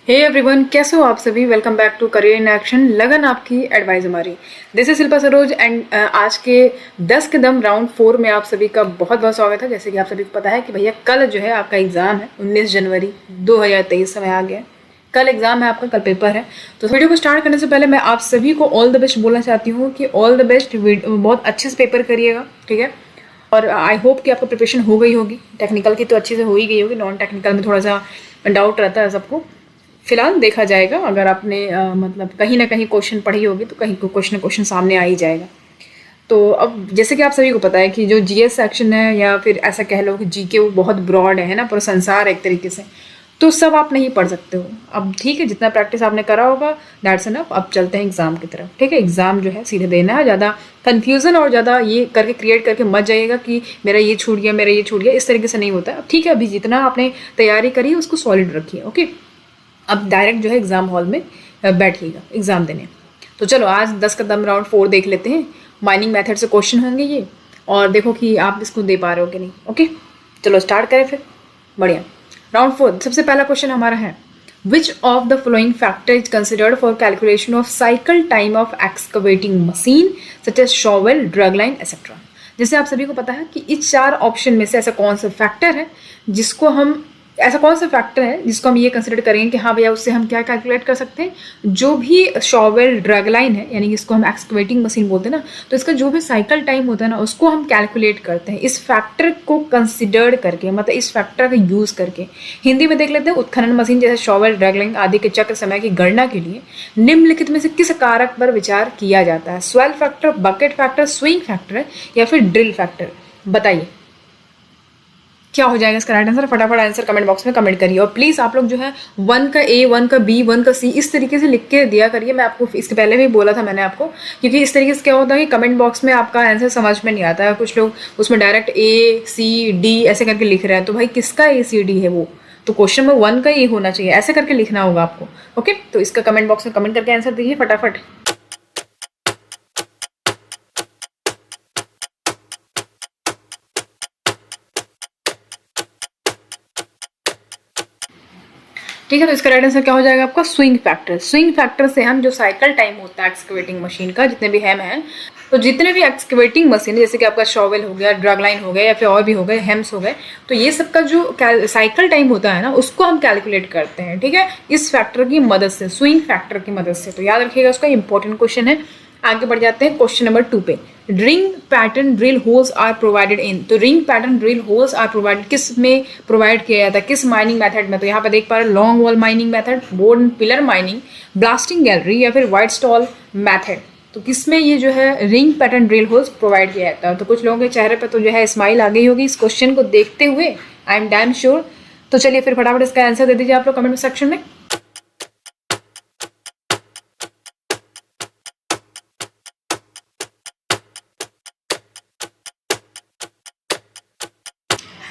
Hey everyone, कैसे हो आप सभी। Welcome back to career in action, लगन आपकी एडवाइस हमारी। This is Shilpa Saroj and आज के 10 कदम राउंड 4 में आप सभी का बहुत बहुत स्वागत है। जैसे कि आप सभी को पता है कि भैया कल जो है आपका एग्जाम है 19 जनवरी 2023 समय आ गया। कल एग्जाम है आपका, कल पेपर है। तो वीडियो को स्टार्ट करने से पहले मैं आप सभी को ऑल द बेस्ट बोलना चाहती हूँ कि ऑल द बेस्ट, बहुत अच्छे से पेपर करिएगा, ठीक है। और आई होप कि आपका प्रिपरेशन हो गई होगी। टेक्निकल की तो अच्छे से हो ही गई होगी, नॉन टेक्निकल में थोड़ा सा डाउट रहता है सबको। फिलहाल देखा जाएगा, अगर आपने मतलब कहीं ना कहीं क्वेश्चन पढ़ी होगी तो कहीं क्वेश्चन सामने आ ही जाएगा। तो अब जैसे कि आप सभी को पता है कि जो जीएस सेक्शन है या फिर ऐसा कह लो कि जीके, वो बहुत ब्रॉड है ना, पूरा संसार एक तरीके से। तो सब आप नहीं पढ़ सकते हो। अब ठीक है, जितना प्रैक्टिस आपने करा होगा दैट्स इनफ। अब चलते हैं एग्जाम की तरफ, ठीक है। एग्जाम जो है सीधे देना है, ज़्यादा कन्फ्यूजन और ज़्यादा ये करके क्रिएट करके मत जाइएगा कि मेरा ये छूट गया, मेरा ये छूट गया, इस तरीके से नहीं होता है। अब ठीक है, अभी जितना आपने तैयारी करी है उसको सॉलिड रखिए, ओके। अब डायरेक्ट जो है एग्जाम हॉल में बैठिएगा एग्जाम देने। तो चलो आज 10 कदम राउंड 4 देख लेते हैं। माइनिंग मेथड से क्वेश्चन होंगे ये, और देखो कि आप इसको दे पा रहे हो कि नहीं, ओके। चलो स्टार्ट करें फिर। बढ़िया। राउंड 4 सबसे पहला क्वेश्चन हमारा है, which of the following factor is considered for calculation of cycle time of excavating machine such as shovel, dragline etcetera. जैसे आप सभी को पता है कि इस 4 ऑप्शन में से ऐसा कौन सा फैक्टर है जिसको हम जिसको हम ये कंसिडर करेंगे कि हाँ भैया उससे हम क्या कैलकुलेट कर सकते हैं। जो भी शॉवेल, ड्रग लाइन है, यानी इसको हम एक्सकवेटिंग मशीन बोलते हैं ना, तो इसका जो भी साइकिल टाइम होता है ना उसको हम कैलकुलेट करते हैं इस फैक्टर को कंसिडर करके, मतलब इस फैक्टर का यूज करके। हिंदी में देख लेते हैं, उत्खनन मशीन जैसे शॉवेल, ड्रग लाइन आदि के चक्र समय की गणना के लिए निम्नलिखित में से किस कारक पर विचार किया जाता है। Swell factor, bucket factor, swing factor या फिर ड्रिल फैक्टर, बताइए क्या हो जाएगा इसका राइट आंसर। फटाफट आंसर कमेंट बॉक्स में कमेंट करिए। और प्लीज़ आप लोग जो है 1 का ए, 1 का बी, 1 का सी इस तरीके से लिख के दिया करिए। मैं आपको इसके पहले भी बोला था मैंने आपको, क्योंकि इस तरीके से क्या होता है कि कमेंट बॉक्स में आपका आंसर समझ में नहीं आता है। कुछ लोग उसमें डायरेक्ट ए सी डी ऐसे करके लिख रहे हैं, तो भाई किसका ए सी डी है वो, तो क्वेश्चन में 1 का ए होना चाहिए, ऐसे करके लिखना होगा आपको, ओके। तो इसका कमेंट बॉक्स में कमेंट करके आंसर दीजिए फटाफट। ठीक है, तो इसका राइट आंसर क्या हो जाएगा आपका, स्विंग फैक्टर। स्विंग फैक्टर से हम जो साइकिल टाइम होता है एक्सकवेटिंग मशीन का, जितने भी हेम हैं, तो जितने भी एक्सकवेटिंग मशीन जैसे कि आपका शॉवेल हो गया, ड्रग लाइन हो गया या फिर और भी हो गए, हेम्स हो गए, तो ये सब का जो साइकिल टाइम होता है ना उसको हम कैलकुलेट करते हैं, ठीक है, इस फैक्टर की मदद से, स्विंग फैक्टर की मदद से। तो याद रखिएगा, उसका इंपॉर्टेंट क्वेश्चन है। आगे बढ़ जाते हैं क्वेश्चन नंबर 2 पे। Ring pattern drill holes are provided in, तो ring pattern drill holes are provided किस में प्रोवाइड किया जाता है, किस माइनिंग मेथड में। तो यहाँ पे देख पा रहे हैं, long wall mining method, board and pillar mining, blasting gallery या फिर वाइट स्टॉल मेथड। तो किसमें ये जो है ring pattern drill holes provide किया जाता है। तो कुछ लोगों के चेहरे पर तो जो है स्माइल आ गई होगी इस क्वेश्चन को देखते हुए, आई एम डैम श्योर। तो चलिए फिर फटाफट इसका आंसर दे दीजिए आप लोग कमेंट सेक्शन में।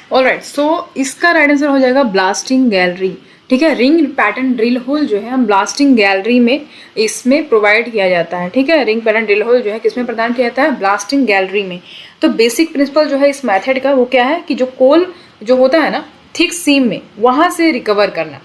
ऑलराइट, सो इसका राइट आंसर हो जाएगा ब्लास्टिंग गैलरी, ठीक है। रिंग पैटर्न ड्रिल होल जो है हम ब्लास्टिंग गैलरी में इसमें प्रोवाइड किया जाता है, ठीक है। रिंग पैटर्न ड्रिल होल जो है किसमें प्रदान किया जाता है, ब्लास्टिंग गैलरी में। तो बेसिक प्रिंसिपल जो है इस मेथड का वो क्या है कि जो कोल जो होता है ना थिक सीम में, वहां से रिकवर करना,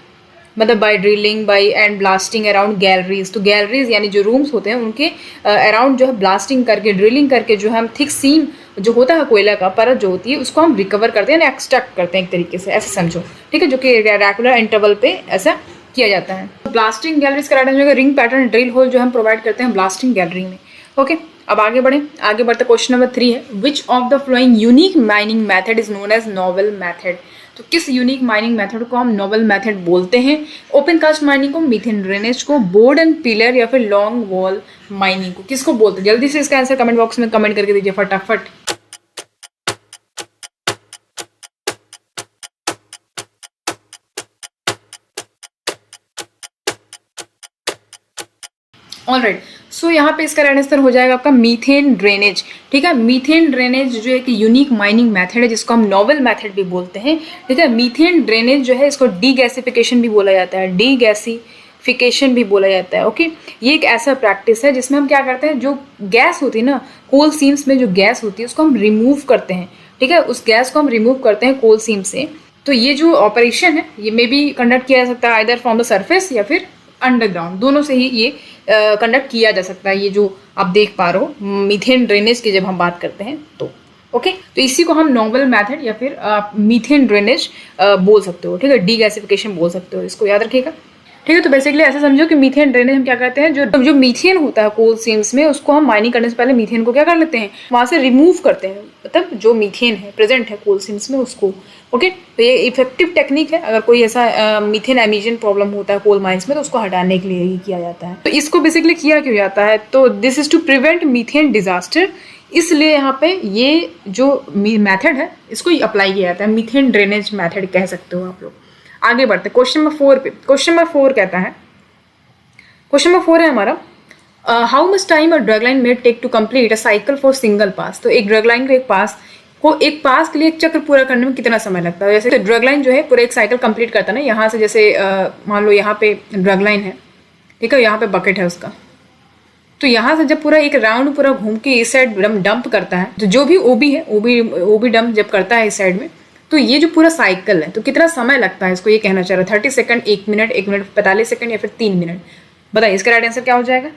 मतलब by drilling by and blasting around galleries. तो गैलरीज यानी जो रूम्स होते हैं उनके अराउंड जो है ब्लास्टिंग करके, ड्रिलिंग करके जो है हम थिक सीम जो होता है कोयला का परत जो होती है उसको हम रिकवर करते हैं, यानी एक्सट्रैक्ट करते हैं एक तरीके से, ऐसे समझो, ठीक है, जो कि रेगुलर इंटरवल पे ऐसा किया जाता है। ब्लास्टिंग गैलरीज का right answer ring pattern drill hole जो हम प्रोवाइड करते हैं ब्लास्टिंग गैलरी में, ओके। अब आगे बढ़े, आगे बढ़ते क्वेश्चन नंबर 3 है, which of the following unique mining method is known as novel method. तो किस यूनिक माइनिंग मेथड को हम नोवेल मेथड बोलते हैं। ओपन कास्ट माइनिंग को, मीथेन ड्रेनेज को, बोर्ड एंड पिलर या फिर लॉन्ग वॉल माइनिंग को, किसको बोलते हैं। जल्दी से इसका आंसर कमेंट बॉक्स में कमेंट करके दीजिए फटाफट। ऑलराइट, सो यहाँ पे इसका राइट आंसर हो जाएगा आपका मीथेन ड्रेनेज, ठीक है। मीथेन ड्रेनेज जो है कि यूनिक माइनिंग मेथड है जिसको हम नोवेल मेथड भी बोलते हैं, ठीक है। मीथेन ड्रेनेज जो है इसको डीगैसिफिकेशन भी बोला जाता है, डीगैसिफिकेशन भी बोला जाता है, ओके। ये एक ऐसा प्रैक्टिस है जिसमें हम क्या करते हैं, जो गैस होती है ना कोल सीम्स में, जो गैस होती है उसको हम रिमूव करते हैं, ठीक है। उस गैस को हम रिमूव करते हैं कोल सीम से, तो ये जो ऑपरेशन है ये मे बी कंडक्ट किया जा सकता है आइदर फ्रॉम द सरफेस या फिर अंडरग्राउंड, दोनों से ही ये कंडक्ट किया जा सकता है। ये जो आप देख पा रहे हो मीथेन ड्रेनेज की जब हम बात करते हैं तो ओके, तो इसी को हम नॉवल मेथड या फिर मीथेन ड्रेनेज बोल सकते हो, ठीक है, डीगैसिफिकेशन बोल सकते हो, इसको याद रखिएगा, ठीक है। तो बेसिकली ऐसा समझो कि मीथेन ड्रेनेज हम क्या करते हैं, जो मीथेन होता है कोल सीम्स में, उसको हम माइनिंग करने से पहले मीथेन को क्या कर लेते हैं, वहां से रिमूव करते हैं, मतलब जो मीथेन है प्रेजेंट है कोल सीम्स में उसको। ओके, तो ये इफेक्टिव टेक्निक है। अगर कोई ऐसा मीथेन एमिशन प्रॉब्लम होता है कोल माइंस में तो उसको हटाने के लिए ही किया जाता है। तो इसको बेसिकली किया क्यों जाता है, तो this is to prevent methane disaster, इसलिए यहाँ पे ये जो मेथड है इसको अप्लाई किया जाता है, मीथेन ड्रेनेज मेथड कह सकते हो आप लोग। आगे बढ़ते क्वेश्चन नंबर 4 पे। क्वेश्चन नंबर 4 कहता है, क्वेश्चन नंबर 4 है हमारा, how much time a dragline में take to complete a cycle for single pass. तो एक ड्रग लाइन को एक पास के लिए एक चक्र पूरा करने में कितना समय लगता है। जैसे तो ड्रग लाइन जो है पूरा एक साइकिल कंप्लीट करता है ना, यहाँ से जैसे मान लो यहाँ पे ड्रग लाइन है, ठीक है, यहाँ पे बकेट है उसका, तो यहाँ से जब पूरा एक राउंड पूरा घूम के इस साइड डंप करता है, तो जो भी ओबी है ओबी डंप जब करता है इस साइड में, तो ये जो पूरा साइकिल है तो कितना समय लगता है, इसको ये कहना चाह रहा है 30 सेकंड, 1 मिनट, 1 मिनट 45 सेकंड या फिर 3 मिनट। बताइए इसका राइट आंसर क्या हो जाएगा।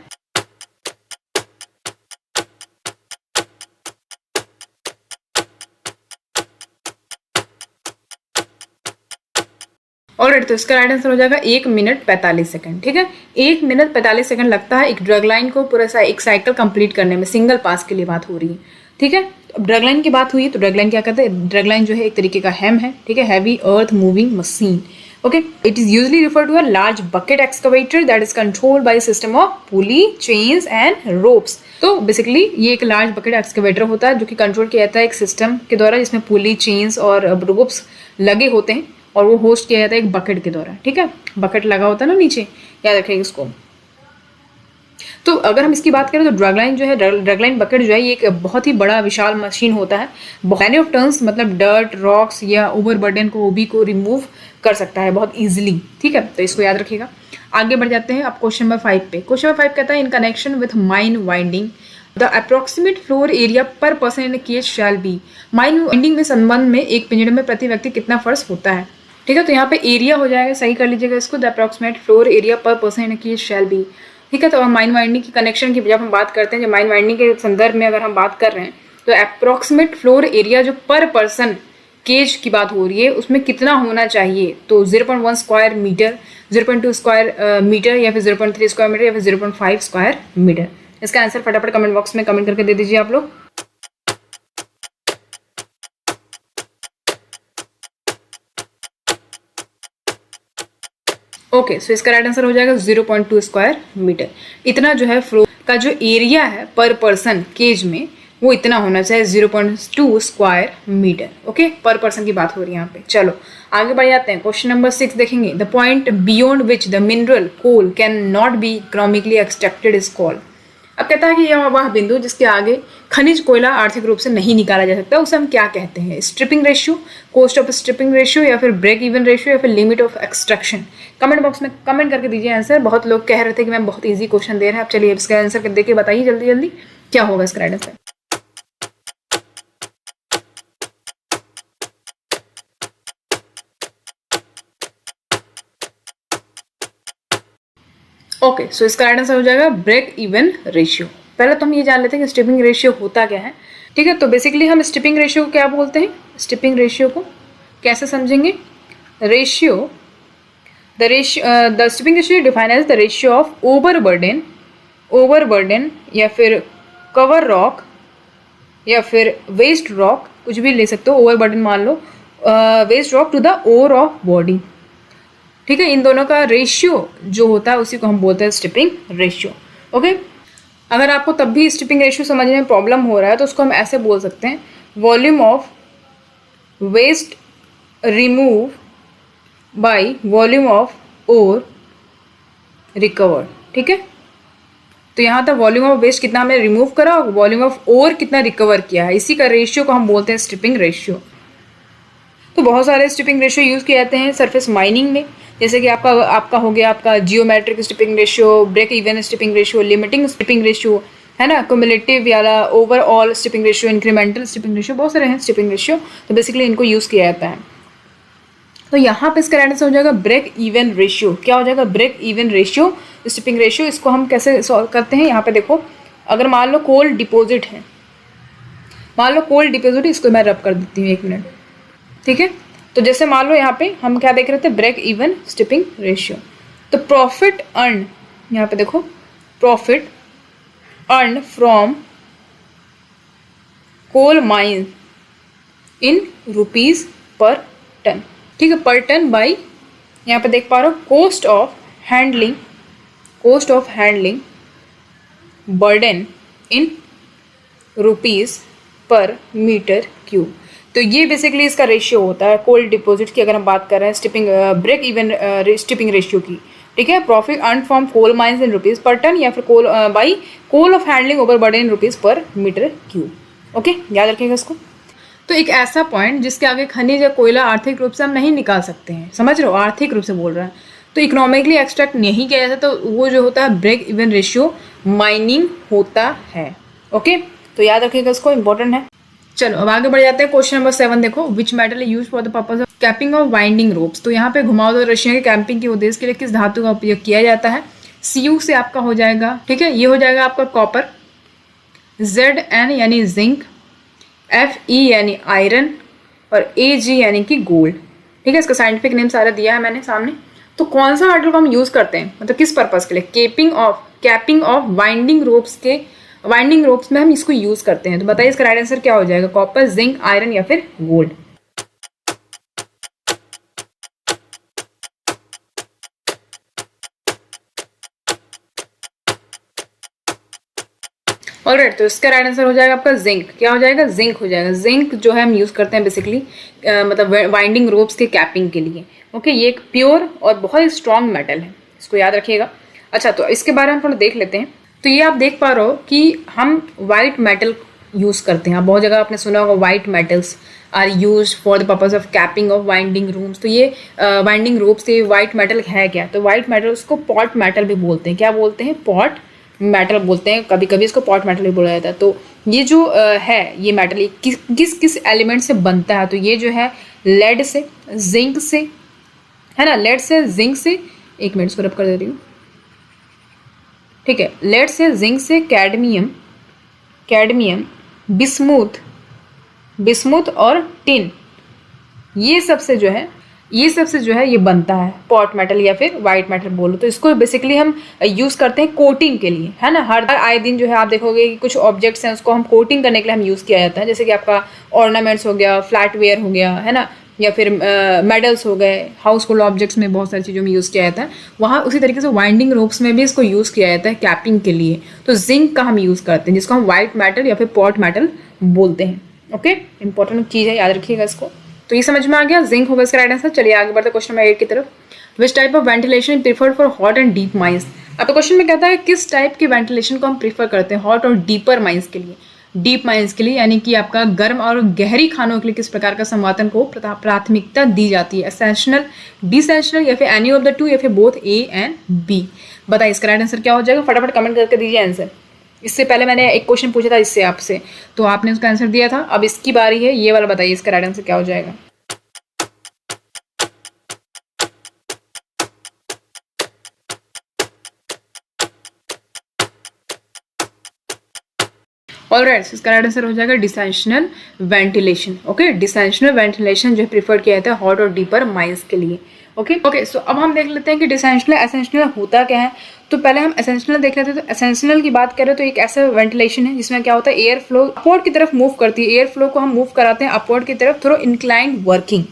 ऑलराइट, तो इसका राइट आंसर हो जाएगा 1 मिनट 45 सेकंड, ठीक है। 1 मिनट 45 सेकंड लगता है एक ड्रग लाइन को पूरा एक साइकिल कंप्लीट करने में, सिंगल पास के लिए बात हो रही है, ठीक है। अब ड्रग लाइन की बात हुई तो ड्रग लाइन क्या करते हैं, ड्रग लाइन जो है एक तरीके का हैम है, ठीक है, heavy earth moving machine. Okay, it is usually refer to a large bucket excavator that is controlled by system of pulley, chains and ropes. तो बेसिकली ये एक लार्ज बकेट एक्सकवेटर होता है जो कि कंट्रोल किया जाता है एक सिस्टम के द्वारा, जिसमें पुली, चेन्स और रोप्स लगे होते हैं, और वो होस्ट किया जाता है एक बकेट के द्वारा, ठीक है, बकेट लगा होता है ना नीचे, याद रखेंगे इसको। तो अगर हम इसकी बात करें तो ड्रग लाइन जो है, ड्रग लाइन बकेट जो है, ये एक बहुत ही बड़ा विशाल मशीन होता है, मैनी ऑफ टर्न्स, मतलब डर्ट, रॉक्स या ओवरबर्डन को, ओबी को रिमूव कर सकता है बहुत इजीली, ठीक है, तो इसको याद रखिएगा। आगे बढ़ जाते हैं अब क्वेश्चन नंबर 5 पे। क्वेश्चन नंबर 5 कहता है, in connection with mine winding the approximate floor area per person in cage shall be. Mine winding में संबंध में एक पिंजरे में प्रति व्यक्ति कितना फर्श होता है, ठीक है। तो यहाँ पे एरिया हो जाएगा, सही कर लीजिएगा इसको, the approximate floor area per person in cage shall be, ठीक है। तो माइन वाइंडिंग की कनेक्शन की जब हम बात करते हैं, जब माइन वाइंडिंग के संदर्भ में अगर हम बात कर रहे हैं, तो अप्रोक्सीमेट फ्लोर एरिया जो पर पर्सन केज की बात हो रही है उसमें कितना होना चाहिए, तो 0.1 स्क्वायर मीटर, 0.2 स्क्वायर मीटर या फिर 0.3 स्क्वायर मीटर या फिर 0.5 स्क्वायर मीटर। इसका आंसर फटाफट कमेंट बॉक्स में कमेंट करके दे दीजिए आप लोग। ओके, सो इसका राइट आंसर हो जाएगा 0.2 स्क्वायर मीटर। इतना जो है फ्लोर का जो एरिया है पर पर्सन केज में, वो इतना होना चाहिए 0.2 स्क्वायर मीटर। ओके, पर पर्सन की बात हो रही है यहाँ पे। चलो आगे बढ़ जाते हैं, क्वेश्चन नंबर 6 देखेंगे। The point beyond which the mineral coal can not be economically extracted is called. अब कहता है कि यह वह बिंदु जिसके आगे खनिज कोयला आर्थिक रूप से नहीं निकाला जा सकता, उसे हम क्या कहते हैं। Stripping ratio, cost of stripping ratio या फिर ब्रेक इवन रेशियो या फिर limit of extraction. Comment box में कमेंट करके दीजिए आंसर। बहुत लोग कह रहे थे कि मैम बहुत इजी क्वेश्चन दे रहे हैं, अब चलिए इसका आंसर देके बताइए जल्दी जल्दी क्या होगा इसका राइट आंसर। ओके, सो इसका राइट आंसर हो जाएगा ब्रेक इवन रेशियो। पहले तो हम ये जान लेते हैं कि स्ट्रिपिंग रेशियो होता क्या है, ठीक है। तो बेसिकली हम स्ट्रिपिंग रेशियो को क्या बोलते हैं, स्ट्रिपिंग रेशियो को कैसे समझेंगे। Ratio, the stripping ratio define as the ratio of overburden या फिर कवर रॉक या फिर वेस्ट रॉक, कुछ भी ले सकते हो, ओवरबर्डन मान लो, waste rock to the ore of body, ठीक है। इन दोनों का रेशियो जो होता है उसी को हम बोलते हैं स्ट्रिपिंग रेशियो। ओके, अगर आपको तब भी स्ट्रिपिंग रेशियो समझने में प्रॉब्लम हो रहा है तो उसको हम ऐसे बोल सकते हैं, volume of waste remove by volume of ore recovered, ठीक है। तो यहाँ तक वॉल्यूम ऑफ वेस्ट कितना हमने रिमूव करा और वॉल्यूम ऑफ ओर कितना रिकवर किया है, इसी का रेशियो को हम बोलते हैं स्ट्रिपिंग रेशियो। तो बहुत सारे स्ट्रिपिंग रेशियो यूज़ किए जाते हैं सरफेस माइनिंग में, जैसे कि आपका हो गया आपका geometric stripping ratio, break even stripping ratio, limiting stripping ratio, है ना, क्युमुलेटिव या overall stripping ratio, incremental stripping ratio, बहुत सारे हैं स्ट्रिपिंग रेशियो। तो बेसिकली इनको यूज़ किया जाता है। तो यहाँ पे इसका आंसर हो जाएगा ब्रेक इवन रेशियो। क्या हो जाएगा? Break even ratio, stripping ratio. इसको हम कैसे सॉल्व करते हैं? यहाँ पे देखो, अगर मान लो कोल डिपॉजिट है, मान लो कोल डिपॉजिट, इसको मैं रब कर देती हूँ 1 मिनट, ठीक है। तो जैसे मान लो यहाँ पे हम क्या देख रहे थे? Break even stripping ratio. तो प्रॉफिट अर्न, यहाँ पे देखो, profit earn from coal mine in rupees per ton, ठीक है, पर टन बाई, यहाँ पे देख पा रहे हो, cost of handling, cost of handling burden in rupees per metre cube. तो ये बेसिकली इसका रेशियो होता है कोल डिपॉजिट की, अगर हम बात कर रहे हैं stripping break even stripping ratio की, ठीक है। Profit earn from coal mines in rupees per ton, या फिर coal by coal of handling overburden in rupees per metre cube. Okay, याद रखिएगा इसको। तो एक ऐसा पॉइंट जिसके आगे खनिज या कोयला आर्थिक रूप से हम नहीं निकाल सकते हैं, समझ रहे हो, आर्थिक रूप से बोल रहा है, तो इकोनॉमिकली एक्सट्रैक्ट नहीं किया जाता, तो वो जो होता है ब्रेक इवन रेशियो माइनिंग होता है। ओके, तो याद रखिएगा इसको, इंपॉर्टेंट है। चलो अब आगे बढ़ जाते हैं। क्वेश्चन नंबर 7 देखो, which metal use for the purpose of capping of winding ropes. तो यहाँ पे घुमावदार रस्सियों के कैंपिंग के उद्देश्य के लिए किस धातु का उपयोग किया जाता है? Cu से आपका हो जाएगा, ठीक है, ये हो जाएगा आपका कॉपर, Zn यानी जिंक, Fe यानी आयरन, और Ag यानी कि गोल्ड, ठीक है। इसका साइंटिफिक नेम सारा दिया है मैंने सामने। तो कौन सा मेटल को हम यूज करते हैं, मतलब किस पर्पज के लिए? कैपिंग ऑफ वाइंडिंग रोप्स के, वाइंडिंग रोप्स में हम इसको यूज करते हैं। तो बताइए इसका राइट आंसर क्या हो जाएगा? कॉपर, जिंक, आयरन या फिर गोल्ड। ऑलराइट, तो इसका राइट आंसर हो जाएगा आपका जिंक। क्या हो जाएगा? जिंक हो जाएगा। जिंक जो है हम यूज करते हैं बेसिकली मतलब वाइंडिंग रोप्स के कैपिंग के लिए। ओके, ये एक प्योर और बहुत ही स्ट्रॉन्ग मेटल है, इसको याद रखिएगा। अच्छा, तो इसके बारे में थोड़ा देख लेते हैं। तो ये आप देख पा रहे हो कि हम वाइट मेटल यूज करते हैं। बहुत जगह आपने सुना होगा white metals are used for the purpose of capping of winding rooms. तो ये वाइंडिंग रूम्स के वाइट मेटल है क्या? तो वाइट मेटल उसको पॉट मेटल भी बोलते हैं। क्या बोलते हैं? पॉट मेटल बोलते हैं, कभी कभी इसको पॉट मेटल भी बोला जाता है। तो ये जो है ये मेटल ये किस किस एलिमेंट से बनता है? तो ये जो है लेड से, जिंक से, है ना, लेड से, जिंक से, 1 मिनट इसको रब कर दे रही हूँ, ठीक है, लेड से, जिंक से, कैडमियम, बिस्मुथ और टिन, ये सबसे जो है ये बनता है पॉट मेटल या फिर वाइट मेटल बोलो। तो इसको बेसिकली हम यूज करते हैं कोटिंग के लिए, है ना। हर आए दिन जो है आप देखोगे कि कुछ ऑब्जेक्ट्स हैं उसको हम कोटिंग करने के लिए हम यूज किया जाता है, जैसे कि आपका ऑर्नामेंट्स हो गया, फ्लैटवेयर हो गया, है ना, या फिर मेडल्स हो गए, हाउस होल्ड ऑब्जेक्ट्स में बहुत सारी चीज़ों में यूज़ किया जाता है। वहाँ उसी तरीके से वाइंडिंग रोप्स में भी इसको यूज़ किया जाता है कैपिंग के लिए। तो जिंक का हम यूज़ करते हैं, जिसको हम वाइट मेटल या फिर पॉट मेटल बोलते हैं। ओके, इंपॉर्टेंट चीज़ है, याद रखिएगा इसको। तो ये समझ में आ गया, जिंक होगा इसका राइट आंसर। चलिए आगे बढ़ते क्वेश्चन नंबर 8 की तरफ। Which type of ventilation preferred for hot and deep mines. अब तो क्वेश्चन में कहता है किस टाइप की वेंटिलेशन को हम प्रीफर करते हैं हॉट और डीपर माइंस के लिए। डीप माइंस के लिए यानी कि आपका गर्म और गहरी खानों के लिए किस प्रकार का संवातन को प्राथमिकता दी जाती है? एसेंशनल, डिसेंशनल या फिर एनी ऑफ द टू या फिर बोथ ए एंड बी। बताइए इसका राइट आंसर क्या हो जाएगा? फटाफट कमेंट करके दीजिए आंसर। इससे पहले मैंने एक क्वेश्चन पूछा था इससे आपसे, तो आपने उसका आंसर दिया था। अब इसकी बारी है, ये वाला बताइए इसका राइट आंसर क्या हो जाएगा? ऑलराइट, इसका राइट आंसर हो जाएगा डिसेंशनल वेंटिलेशन। ओके, डिसेंशनल वेंटिलेशन जो प्रीफर किया जाता है हॉट और डीपर माइंस के लिए। ओके, सो अब हम देख लेते हैं कि डिसेंशनल एसेंशनल होता क्या है। तो पहले हम एसेंशनल देख लेते हैं। तो एसेंशनल की बात करें तो एक ऐसा वेंटिलेशन है जिसमें क्या होता है, एयर फ्लो अपवर्ड की तरफ मूव करती है। एयर फ्लो को हम मूव कराते हैं अपवर्ड की तरफ थ्रू इंक्लाइंड वर्किंग,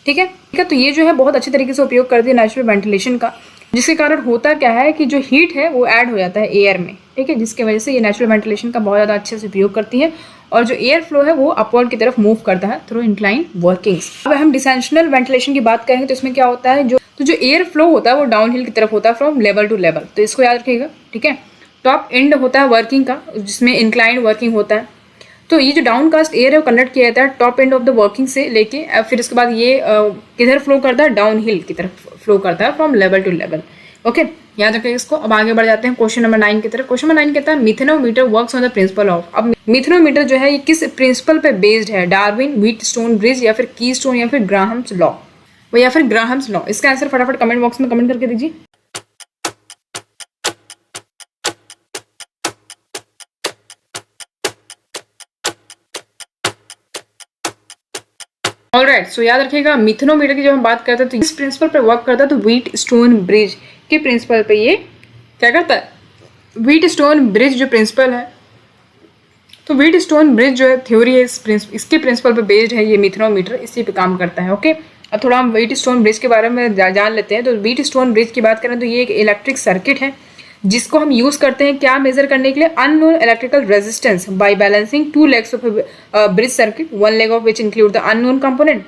ठीक है। तो ये जो है बहुत अच्छे तरीके से उपयोग करती है नेचुरल वेंटिलेशन का, जिसके कारण होता क्या है कि जो हीट है वो ऐड हो जाता है एयर में, ठीक है, जिसकी वजह से ये नेचुरल वेंटिलेशन का बहुत ज़्यादा अच्छे से उपयोग करती है। और जो एयर फ्लो है वो अपवर्ड की तरफ मूव करता है थ्रू इंक्लाइन वर्किंग्स। अब हम डिसेंशनल वेंटिलेशन की बात करेंगे तो इसमें क्या होता है, जो एयर फ्लो होता है वो डाउन हिल की तरफ होता है फ्रॉम लेवल टू लेवल। तो इसको याद रखिएगा, ठीक है। टॉप एंड होता है वर्किंग का, जिसमें इंक्लाइन वर्किंग होता है। तो ये जो डाउन कास्ट एयर है वो कंडक्ट किया जाता है top end of the working से लेके, फिर उसके बाद ये किधर फ्लो करता है, डाउन हिल की तरफ फ्लो करता है from level to level. Okay, याद रखिए इसको। अब आगे बढ़ जाते हैं क्वेश्चन नंबर 9 की तरफ। क्वेश्चन नंबर 9 कहता है methanometer works on the principle of. अब मिथेनोमीटर जो है ये किस प्रिंसिपल पे बेस्ड है? डार्विन, व्हीटस्टोन ब्रिज या फिर कीस्टोन या फिर ग्राहम्स लॉ। वो या फिर ग्राहम्स लॉ। इसका आंसर फटाफट कमेंट बॉक्स में कमेंट करके दीजिए। ऑलराइट, सो याद रखिएगा मिथनोमीटर की जब हम बात करते हैं तो इस प्रिंसिपल पर वर्क करता है। तो व्हीट स्टोन ब्रिज के प्रिंसिपल पे ये क्या करता है, व्हीट स्टोन ब्रिज जो प्रिंसिपल है, तो व्हीट स्टोन ब्रिज जो है थ्योरी है इसके प्रिंसिपल पे बेस्ड है ये मिथनोमीटर, इसी पे काम करता है। ओके, अब थोड़ा हम व्हीट स्टोन ब्रिज के बारे में जान लेते हैं। तो व्हीट स्टोन ब्रिज की बात करें तो ये एक इलेक्ट्रिक सर्किट है जिसको हम यूज करते हैं क्या मेजर करने के लिए, unknown electrical resistance bye balancing two legs of bridge circuit, one leg of which include the unknown component.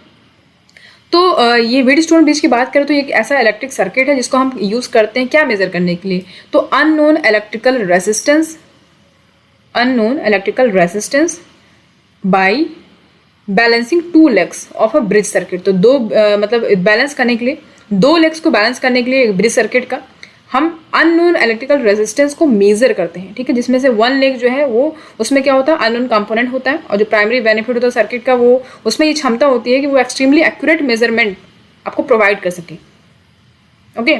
तो ये व्हीट स्टोन ब्रिज की बात करें तो ये एक ऐसा इलेक्ट्रिक सर्किट है जिसको हम यूज करते हैं क्या मेजर करने के लिए, तो unknown electrical resistance bye balancing two legs of a bridge circuit. तो दो मतलब बैलेंस करने के लिए, दो लेग्स को बैलेंस करने के लिए ब्रिज सर्किट का हम अननोन इलेक्ट्रिकल रेजिस्टेंस को मेजर करते हैं। ठीक है, जिसमें से वन लेग जो है वो उसमें क्या होता है, अननोन कंपोनेंट होता है, और जो प्राइमरी बेनिफिट होता है सर्किट का वो उसमें ये क्षमता होती है कि वो एक्सट्रीमली एक्यूरेट मेजरमेंट आपको प्रोवाइड कर सके। ओके,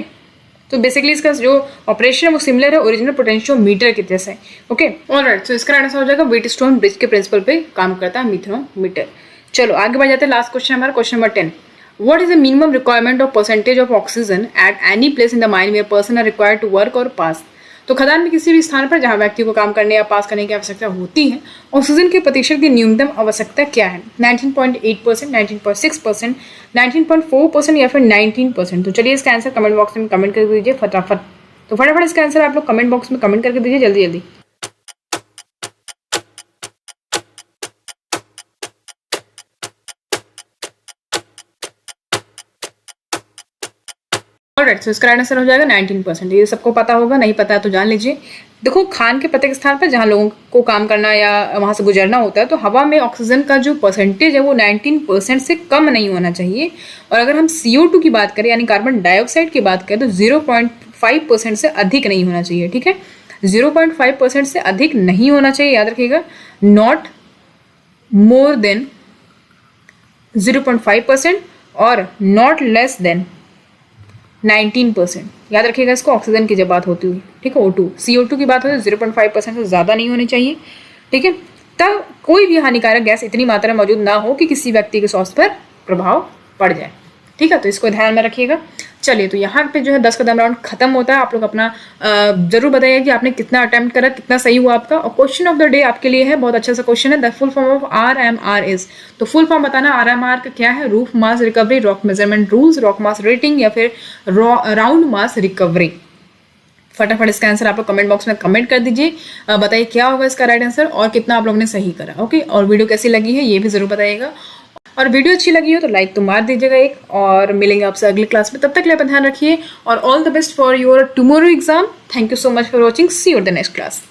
तो बेसिकली इसका जो ऑपरेशन है वो सिमिलर है ओरिजिनल पोटेंशियोमीटर की जैसे। ओके, ऑलराइट, तो इसका आंसर हो जाएगा व्हीट स्टोन ब्रिज के प्रिंसिपल पे काम करता है मिथनोमीटर। चलो आगे बढ़ जाते हैं, लास्ट क्वेश्चन हमारा question number 10। What is the minimum requirement of percentage of oxygen at any place in the mine where person are required to work or pass? तो खदान में किसी भी स्थान पर जहां व्यक्ति को काम करने या पास करने की आवश्यकता होती है, ऑक्सीजन के प्रतिशत की न्यूनतम आवश्यकता क्या है? 19.8%, 19.6%, 19.4% या फिर 19%। तो चलिए इसका आंसर कमेंट बॉक्स में कमेंट कर दीजिए फटाफट। तो फटाफट इसका आंसर आप लोग कमेंट बॉक्स में कमेंट करके दीजिए जल्दी जल्दी। ऑलराइट, सो इसका आंसर हो जाएगा 19%। ये सबको पता होगा, नहीं पता है तो जान लीजिए। देखो खान के प्रत्येक स्थान पर जहाँ लोगों को काम करना या वहाँ से गुजरना होता है तो हवा में ऑक्सीजन का जो परसेंटेज है वो 19% से कम नहीं होना चाहिए। और अगर हम CO2 की बात करें यानी कार्बन डाइऑक्साइड की बात करें तो 0.5% से अधिक नहीं होना चाहिए। ठीक है, 0.5% से अधिक नहीं होना चाहिए, याद रखिएगा, नॉट मोर देन 0.5% और नॉट लेस देन 19%। याद रखिएगा इसको ऑक्सीजन की जब बात होती हुई। ठीक है, O2 CO2 की बात होती है 0.5% से ज़्यादा नहीं होनी चाहिए। ठीक है, तब कोई भी हानिकारक गैस इतनी मात्रा में मौजूद ना हो कि किसी व्यक्ति के स्वास्थ्य पर प्रभाव पड़ जाए। ठीक है, तो इसको ध्यान में रखिएगा। चलिए, तो यहाँ पे जो है 10 कदम राउंड खत्म होता है। आप लोग अपना जरूर बताइए कि आपने कितना अटेम्प्ट करा, कितना सही हुआ आपका। और क्वेश्चन ऑफ द डे आपके लिए है, बहुत अच्छा सा क्वेश्चन है, the full form of RMR is. तो फुल फॉर्म बताना RMR का क्या है, roof mass recovery, rock measurement rules, rock mass rating या फिर राउंड मास रिकवरी। फटाफट इसका आंसर आप लोग कमेंट बॉक्स में कमेंट कर दीजिए, बताइए क्या होगा इसका राइट आंसर और कितना आप लोगों ने सही करा। ओके, और वीडियो कैसी लगी है ये भी जरूर बताइएगा। और वीडियो अच्छी लगी हो तो लाइक तो मार दीजिएगा एक, और मिलेंगे आपसे अगली क्लास में। तब तक के लिए अपना ध्यान रखिए और all the best for your tomorrow exam. Thank you so much for watching, see you the next class.